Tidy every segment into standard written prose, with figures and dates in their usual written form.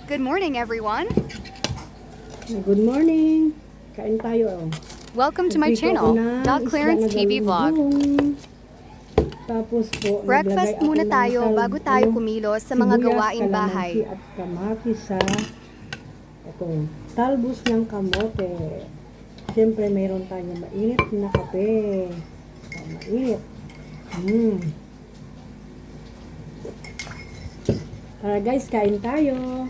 Good morning, everyone. Good morning. Kain tayo. Welcome to my Nagprito channel, ako ng Doc isda Clarence na TV Vlog. galunggong. Tapos po, Breakfast naglagay ako muna ng tayo bago tayo kumilos sa mga sibuyas, gawaing kalamansi bahay. at kamatis sa talbos ng kamote. Siyempre, mayroon tayong mainit na kape. Mainit. Tara guys, kain tayo.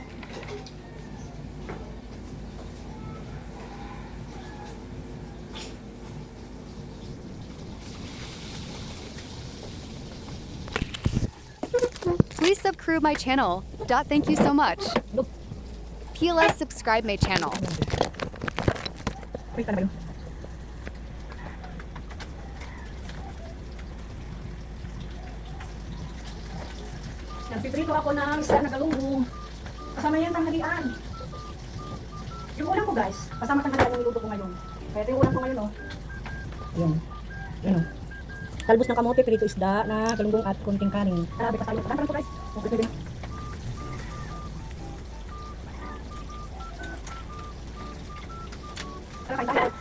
Please subscribe my channel. Thank you so much. PLS subscribe my channel. Wait, ano ba yun? Nagpiprito ako ng isda na galunggong. Kasama yan tanghalian. Yung ulam ko guys, kasama tanghalian yung niluto ko ngayon. Kaya ito yung ulam ko ngayon oh. Ayan. Ayan oh. Talbos ng kamote, prito isda na galunggong at kunting kanin. Grabe ka tayo. Parang ko guys. Okay, pwede na. Tara, kain tayo.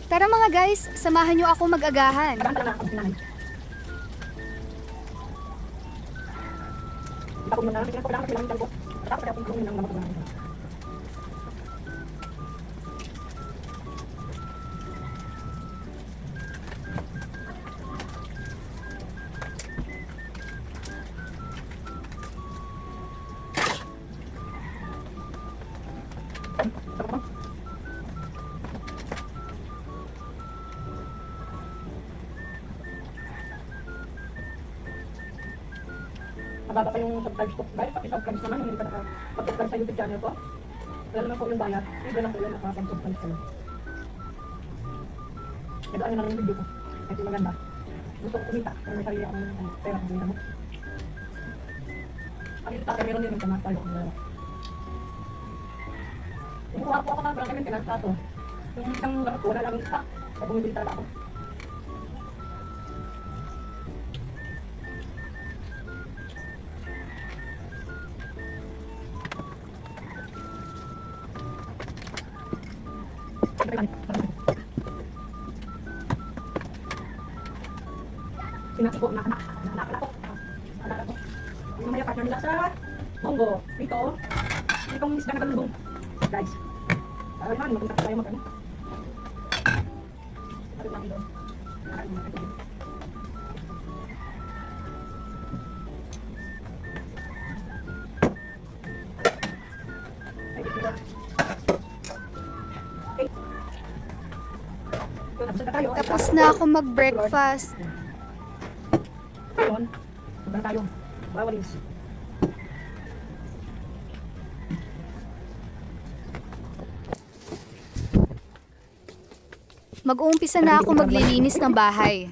Tara mga guys, samahan niyo ako mag-agahan. Tara na, kunting namin. Ipako mo na, tingnan ko lang, kailangan ko. Tapos kaya kung ng lamang ko namin. Mababa pa yung subscribe ko. Guys, paki-subscribe naman yung hindi pa nakapag-subscribe sa YouTube channel ko. Wala naman po yung bayad. Hindi lang po yung nakapag-subscribe ka lang. Nag-ano naman yung video ko. Kahit yung maganda. Gusto ko kumita. Pero may sarili akong pera kung kumita mo. Ang ito tayo, meron din yung tamat tayo. Kumukuha po ako ng parang kami pinagsato. Yung isang lahat ko, wala lang yung stock. Kaya bumibili talaga ako. Sinati ko, anak ko. Yung mamaya partner nila sa Mongo. Ito, itong isda na galunggong. Guys, alam naman, magpunta tayo mag-ano. Sabi namin doon. Tapos na ako mag-breakfast. Ayun, maganda tayo. Bawalis. Mag-uumpisa na ako maglilinis ng bahay.